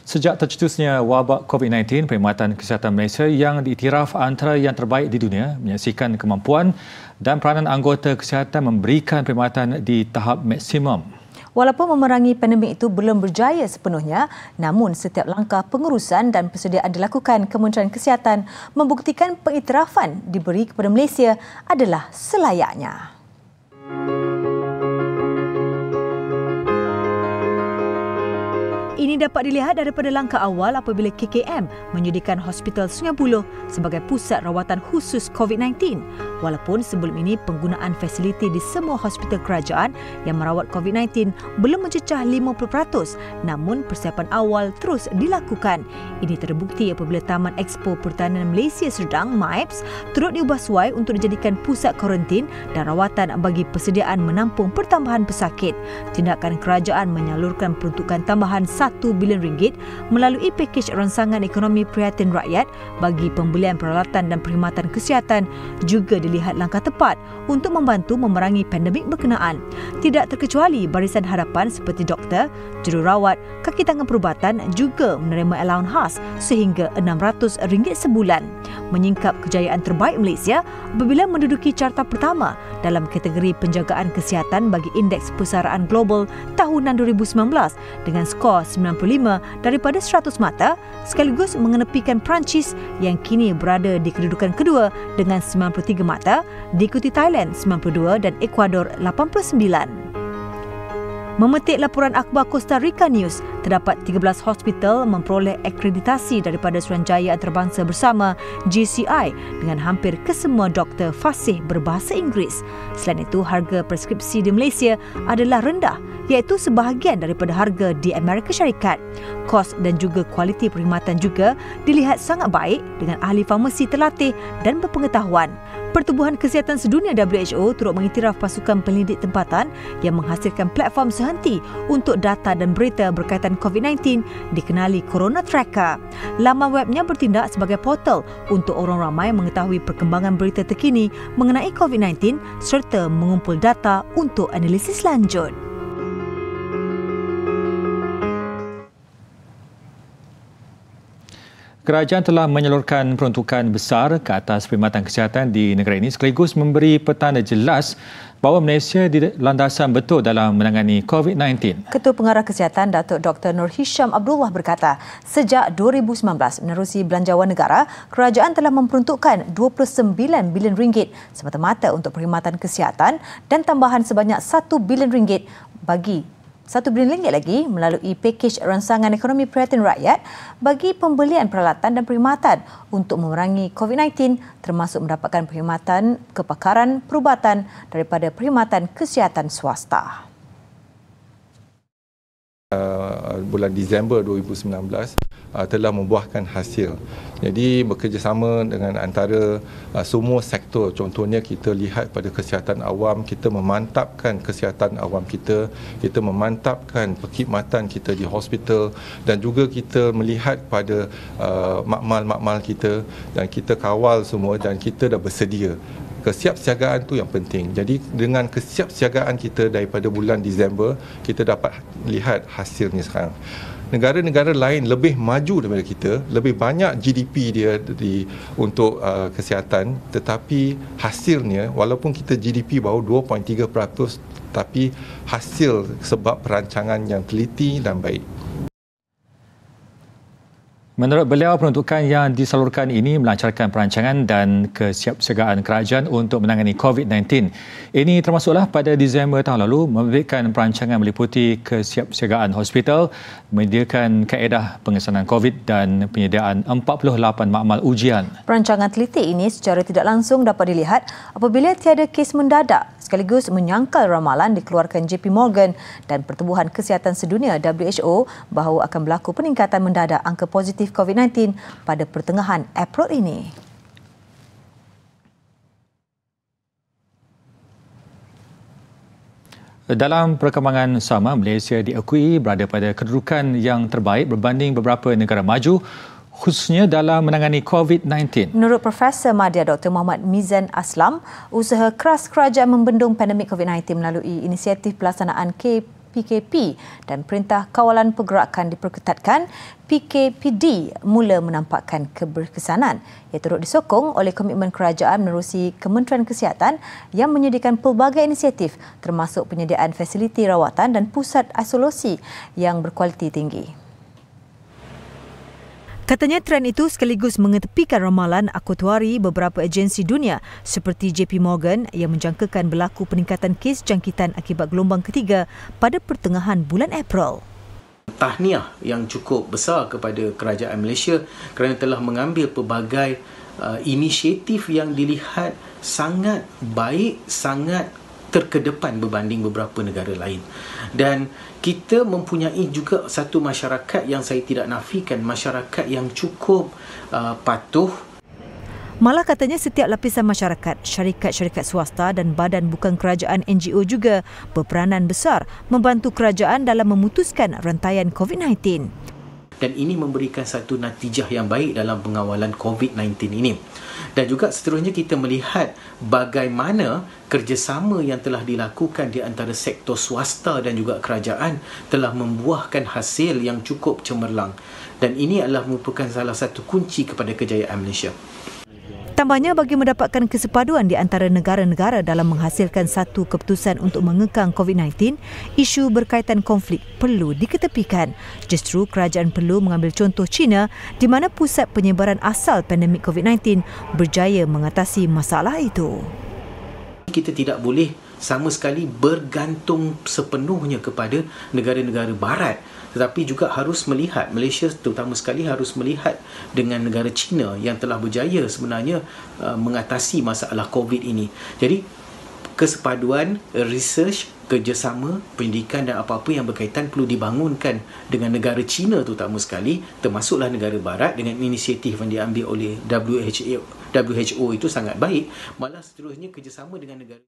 Sejak tercetusnya wabak COVID-19, Perkhidmatan Kesihatan Malaysia yang diiktiraf antara yang terbaik di dunia menyaksikan kemampuan dan peranan anggota kesihatan memberikan perkhidmatan di tahap maksimum. Walaupun memerangi pandemik itu belum berjaya sepenuhnya, namun setiap langkah pengurusan dan persediaan dilakukan Kementerian Kesihatan membuktikan pengiktirafan diberi kepada Malaysia adalah selayaknya. Ini dapat dilihat daripada langkah awal apabila KKM menyediakan Hospital Sungai Buloh sebagai pusat rawatan khusus COVID-19. Walaupun sebelum ini penggunaan fasiliti di semua hospital kerajaan yang merawat COVID-19 belum mencecah 50%, namun persiapan awal terus dilakukan. Ini terbukti apabila Taman Expo Pertanian Malaysia Serdang (MAEPS) turut diubah suai untuk dijadikan pusat kuarantin dan rawatan bagi persediaan menampung pertambahan pesakit. Tindakan kerajaan menyalurkan peruntukan tambahan RM1 bilion melalui pakej rancangan ekonomi prihatin rakyat bagi pembelian peralatan dan perkhidmatan kesihatan juga dilihat langkah tepat untuk membantu memerangi pandemik berkenaan. Tidak terkecuali barisan hadapan seperti doktor, jururawat, kaki tangan perubatan juga menerima allowance khas sehingga RM600 sebulan. Menyingkap kejayaan terbaik Malaysia apabila menduduki carta pertama dalam kategori penjagaan kesihatan bagi Indeks Persaraan Global tahunan 2019 dengan skor 95 daripada 100 mata, sekaligus mengenepikan Perancis yang kini berada di kedudukan kedua dengan 93 mata, diikuti Thailand 92 dan Ecuador 89. Memetik laporan akhbar Costa Rica News, terdapat 13 hospital memperoleh akreditasi daripada Suruhanjaya Antarabangsa Bersama JCI dengan hampir kesemua doktor fasih berbahasa Inggeris. Selain itu, harga preskripsi di Malaysia adalah rendah, iaitu sebahagian daripada harga di Amerika Syarikat. Kos dan juga kualiti perkhidmatan juga dilihat sangat baik dengan ahli farmasi terlatih dan berpengetahuan. Pertubuhan Kesihatan Sedunia WHO turut mengiktiraf pasukan penyelidik tempatan yang menghasilkan platform sehenti untuk data dan berita berkaitan COVID-19 dikenali Corona Tracker. Laman webnya bertindak sebagai portal untuk orang ramai mengetahui perkembangan berita terkini mengenai COVID-19 serta mengumpul data untuk analisis lanjut. Kerajaan telah menyalurkan peruntukan besar ke atas perkhidmatan kesihatan di negara ini sekaligus memberi petanda jelas bahawa Malaysia di landasan betul dalam menangani COVID-19. Ketua Pengarah Kesihatan Datuk Dr. Nur Hisham Abdullah berkata, sejak 2019 menerusi belanjawan negara, kerajaan telah memperuntukkan RM29 bilion semata-mata untuk perkhidmatan kesihatan dan tambahan sebanyak RM1 bilion bagi RM1 bilion lagi melalui pakej rancangan ekonomi prihatin rakyat bagi pembelian peralatan dan perkhidmatan untuk memerangi COVID-19 termasuk mendapatkan perkhidmatan kepakaran perubatan daripada perkhidmatan kesihatan swasta. Bulan Disember 2019 telah membuahkan hasil. Jadi bekerjasama dengan antara semua sektor, contohnya kita lihat pada kesihatan awam, kita memantapkan kesihatan awam kita memantapkan perkhidmatan kita di hospital dan juga kita melihat pada makmal-makmal kita dan kita kawal semua dan kita dah bersedia. Kesiapsiagaan tu yang penting. Jadi dengan kesiapsiagaan kita daripada bulan Disember, kita dapat lihat hasilnya sekarang. Negara-negara lain lebih maju daripada kita, lebih banyak GDP dia untuk kesihatan, tetapi hasilnya walaupun kita GDP baru 2.3%, tapi hasil sebab perancangan yang teliti dan baik. Menurut beliau, peruntukan yang disalurkan ini melancarkan perancangan dan kesiapsiagaan kerajaan untuk menangani COVID-19. Ini termasuklah pada Disember tahun lalu memberikan perancangan meliputi kesiapsiagaan hospital, menyediakan kaedah pengesanan COVID dan penyediaan 48 makmal ujian. Perancangan teliti ini secara tidak langsung dapat dilihat apabila tiada kes mendadak sekaligus menyangkal ramalan dikeluarkan JP Morgan dan Pertubuhan Kesihatan Sedunia WHO bahawa akan berlaku peningkatan mendadak angka positif COVID-19 pada pertengahan April ini. Dalam perkembangan sama, Malaysia diakui berada pada kedudukan yang terbaik berbanding beberapa negara maju, khususnya dalam menangani COVID-19. Menurut Profesor Madya Dr. Muhammad Mizan Aslam, usaha keras kerajaan membendung pandemik COVID-19 melalui inisiatif pelaksanaan PKP dan Perintah Kawalan Pergerakan diperketatkan, PKPD mula menampakkan keberkesanan. Ia turut disokong oleh komitmen kerajaan menerusi Kementerian Kesihatan yang menyediakan pelbagai inisiatif termasuk penyediaan fasiliti rawatan dan pusat isolasi yang berkualiti tinggi. Katanya trend itu sekaligus mengetepikan ramalan aktuari beberapa agensi dunia seperti JP Morgan yang menjangkakan berlaku peningkatan kes jangkitan akibat gelombang ketiga pada pertengahan bulan April. Tahniah yang cukup besar kepada kerajaan Malaysia kerana telah mengambil pelbagai inisiatif yang dilihat sangat baik, sangat terkedepan berbanding beberapa negara lain. Dan kita mempunyai juga satu masyarakat yang saya tidak nafikan, masyarakat yang cukup patuh. Malah katanya setiap lapisan masyarakat, syarikat-syarikat swasta dan badan bukan kerajaan NGO juga berperanan besar membantu kerajaan dalam memutuskan rantaian COVID-19. Dan ini memberikan satu natijah yang baik dalam pengawalan COVID-19 ini. Dan juga seterusnya kita melihat bagaimana kerjasama yang telah dilakukan di antara sektor swasta dan juga kerajaan telah membuahkan hasil yang cukup cemerlang. Dan ini adalah merupakan salah satu kunci kepada kejayaan Malaysia. Tambahnya, bagi mendapatkan kesepaduan di antara negara-negara dalam menghasilkan satu keputusan untuk mengekang COVID-19, isu berkaitan konflik perlu diketepikan. Justru kerajaan perlu mengambil contoh China di mana pusat penyebaran asal pandemik COVID-19 berjaya mengatasi masalah itu. Kita tidak boleh sama sekali bergantung sepenuhnya kepada negara-negara barat, tetapi juga harus melihat, Malaysia terutama sekali harus melihat dengan negara China yang telah berjaya sebenarnya mengatasi masalah COVID ini. Jadi kesepaduan, research, kerjasama, pendidikan dan apa-apa yang berkaitan perlu dibangunkan dengan negara China terutama sekali, termasuklah negara barat dengan inisiatif yang diambil oleh WHO itu sangat baik. Malah seterusnya kerjasama dengan negara